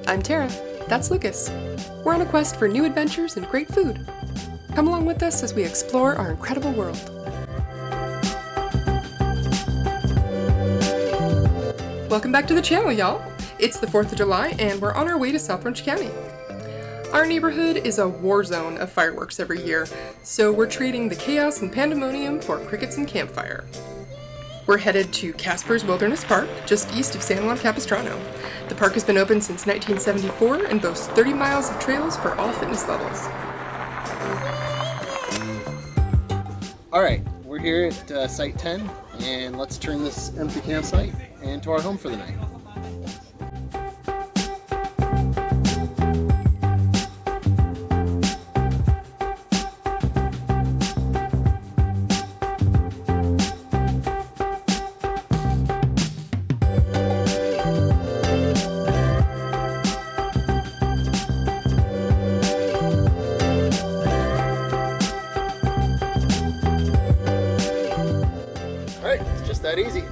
I'm Tara. That's Lucas. We're on a quest for new adventures and great food. Come along with us as we explore our incredible world. Welcome back to the channel, y'all. It's the 4th of July and we're on our way to South Orange County. Our neighborhood is a war zone of fireworks every year, so we're trading the chaos and pandemonium for crickets and campfire. We're headed to Caspers Wilderness Park, just east of San Juan Capistrano. The park has been open since 1974 and boasts 30 miles of trails for all fitness levels. All right, we're here at Site 10, and let's turn this empty campsite into our home for the night. That easy.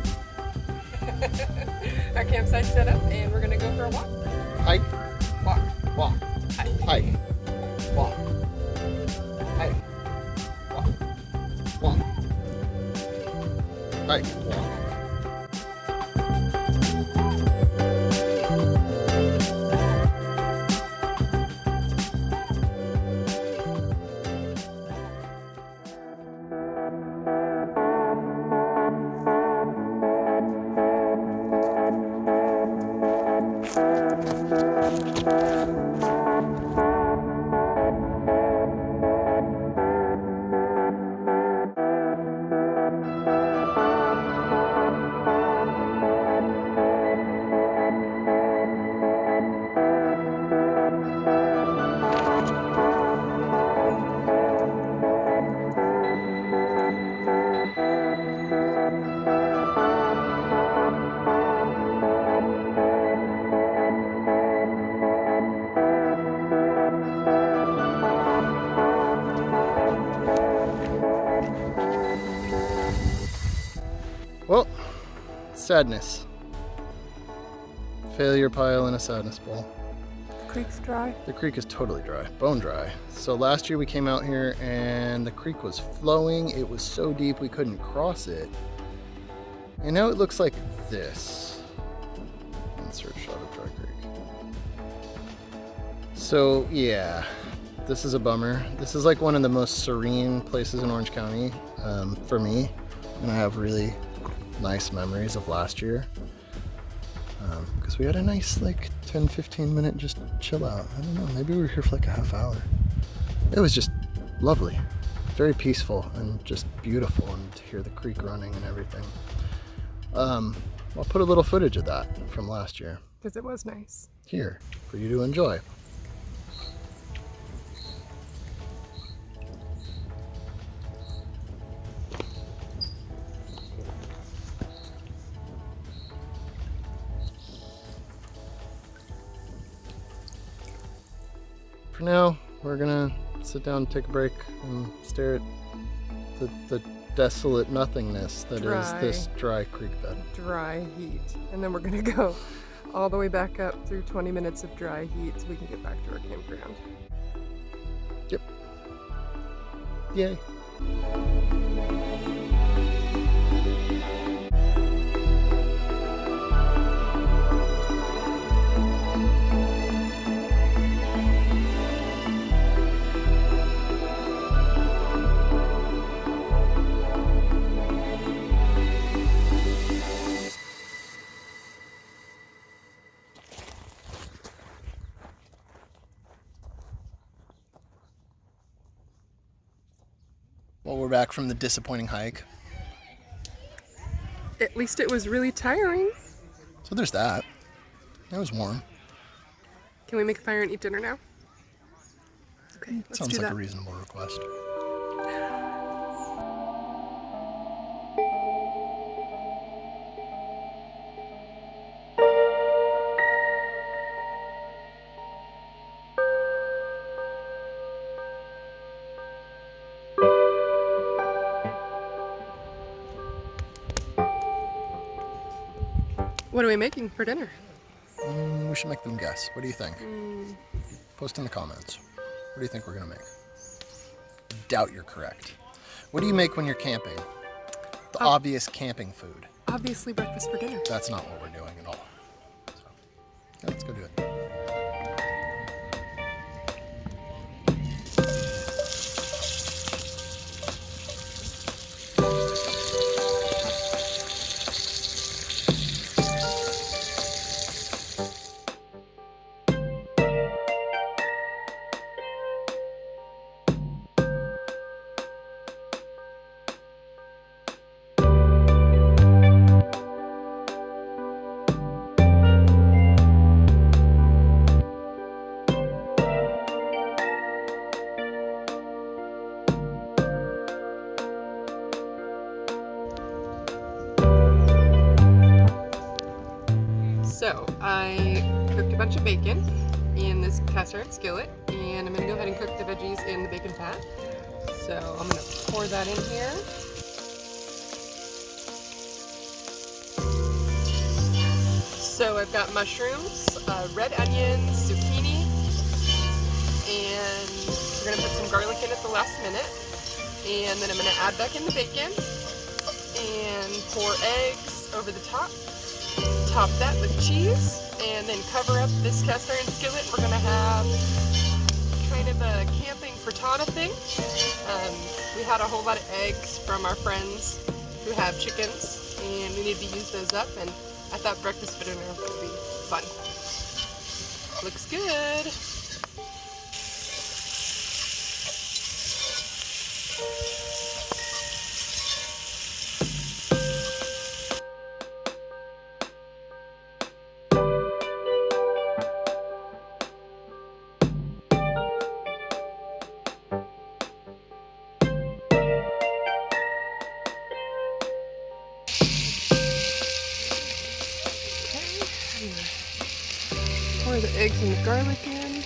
Our campsite's set up and we're gonna go for a walk. Hike. Walk. Walk. Hike. Hike. Walk. Hike. Walk. Walk. Hike. Walk. Well, sadness. Failure pile in a sadness bowl. The creek's dry. The creek is totally dry, bone dry. So last year we came out here and the creek was flowing. It was so deep we couldn't cross it. And now it looks like this. Insert shot of dry creek. So yeah, this is a bummer. This is like one of the most serene places in Orange County for me. And I have really nice memories of last year because we had a nice like 10-15 minute just chill out. I don't know, maybe we were here for like a half hour. It was just lovely, very peaceful and just beautiful, and to hear the creek running and everything. I'll put a little footage of that from last year Because it was nice. here for you to enjoy. For now, we're gonna sit down and take a break and stare at the desolate nothingness that is this dry creek bed. Dry heat. And then we're gonna go all the way back up through 20 minutes of dry heat so we can get back to our campground. Yep. Yay. Well, we're back from the disappointing hike. At least it was really tiring. So there's that. It was warm. Can we make a fire and eat dinner now? Okay, let's Sounds do like that. a reasonable request. What are we making for dinner? We we should make them guess. What do you think? Post in the comments. What do you think we're gonna make? Doubt you're correct. What do you make when you're camping? The obvious camping food. Obviously breakfast for dinner. That's not what we're doing at all. So, yeah, let's go do it. So I cooked a bunch of bacon in this cast iron skillet, and I'm gonna go ahead and cook the veggies in the bacon fat. So I'm gonna pour that in here. So I've got mushrooms, red onions, zucchini, and we're gonna put some garlic in at the last minute. And then I'm gonna add back in the bacon and pour eggs over the top. Top that with cheese, and then cover up this cast iron skillet. We're gonna have kind of a camping frittata thing. We had a whole lot of eggs from our friends who have chickens, and we need to use those up, and I thought breakfast for dinner would be fun. Looks good. Pour the eggs and the garlic in.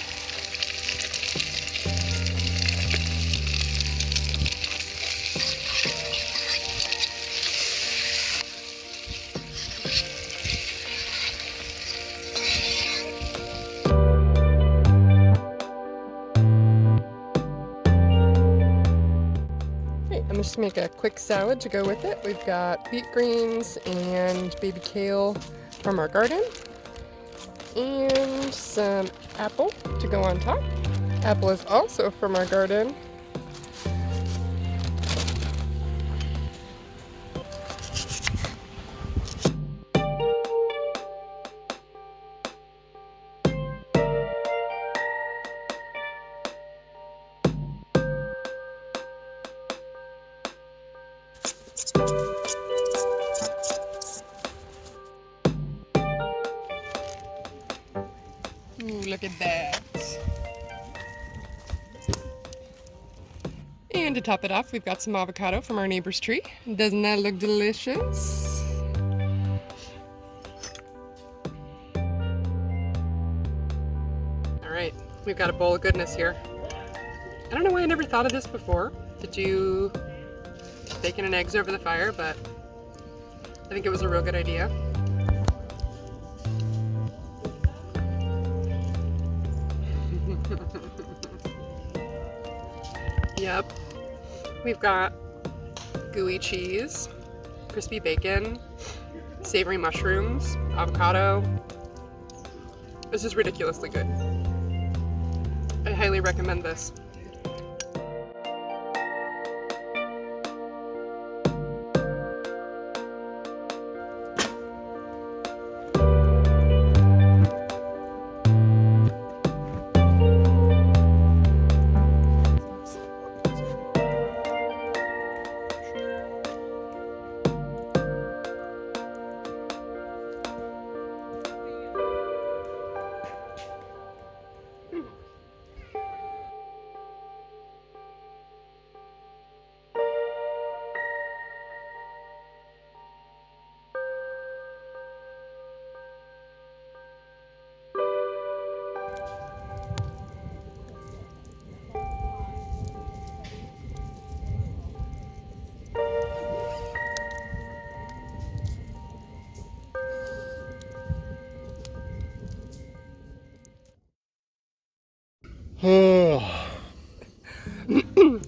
Great, I'm just gonna make a quick salad to go with it. We've got beet greens and baby kale from our garden, and some apple to go on top. Apple is also from our garden. Ooh, look at that. And to top it off, we've got some avocado from our neighbor's tree. Doesn't that look delicious? All right, we've got a bowl of goodness here. I don't know why I never thought of this before, to do bacon and eggs over the fire, but I think it was a real good idea. Yep. We've got gooey cheese, crispy bacon, savory mushrooms, avocado. This is ridiculously good. I highly recommend this.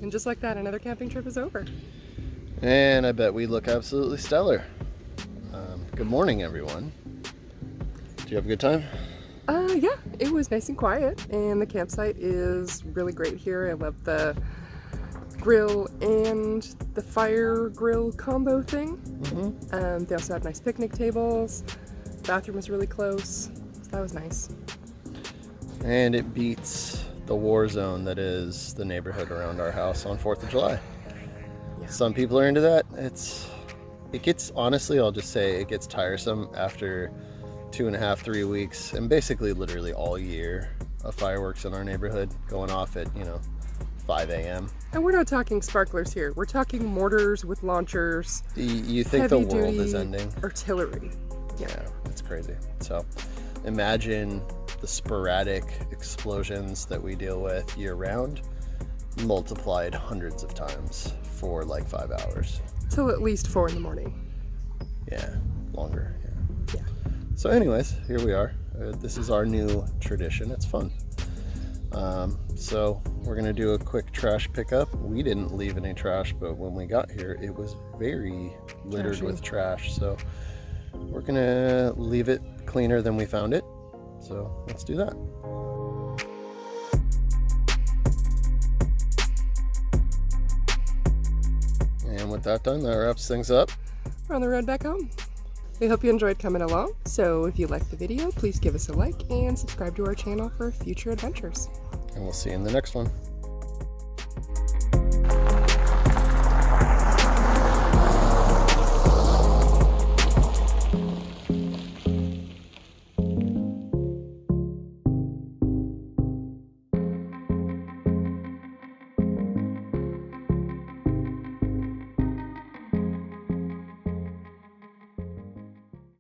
And just like that, another camping trip is over. And I bet we look absolutely stellar. Good morning, everyone. Did you have a good time? Yeah, it was nice and quiet, and the campsite is really great here. I love the grill and the fire grill combo thing. They also had nice picnic tables. The bathroom was really close, so that was nice. And it beats the war zone that is the neighborhood around our house on 4th of July. Yeah. Some people are into that. It gets, honestly, I'll just say it gets tiresome after 2.5, 3 weeks, and basically literally all year of fireworks in our neighborhood going off at, 5 a.m. And we're not talking sparklers here. We're talking mortars with launchers. You think the world is ending. Artillery. Yeah, it's crazy. So imagine the sporadic explosions that we deal with year round, multiplied hundreds of times for like 5 hours. Till at least 4 in the morning. Yeah, longer. Yeah. So anyways, here we are. This is our new tradition. It's fun. So we're gonna do a quick trash pickup. We didn't leave any trash, but when we got here, it was very littered Trashy. with trash. So we're gonna leave it cleaner than we found it. So let's do that. And with that done, that wraps things up. We're on the road back home. We hope you enjoyed coming along. So if you liked the video, please give us a like and subscribe to our channel for future adventures. And we'll see you in the next one.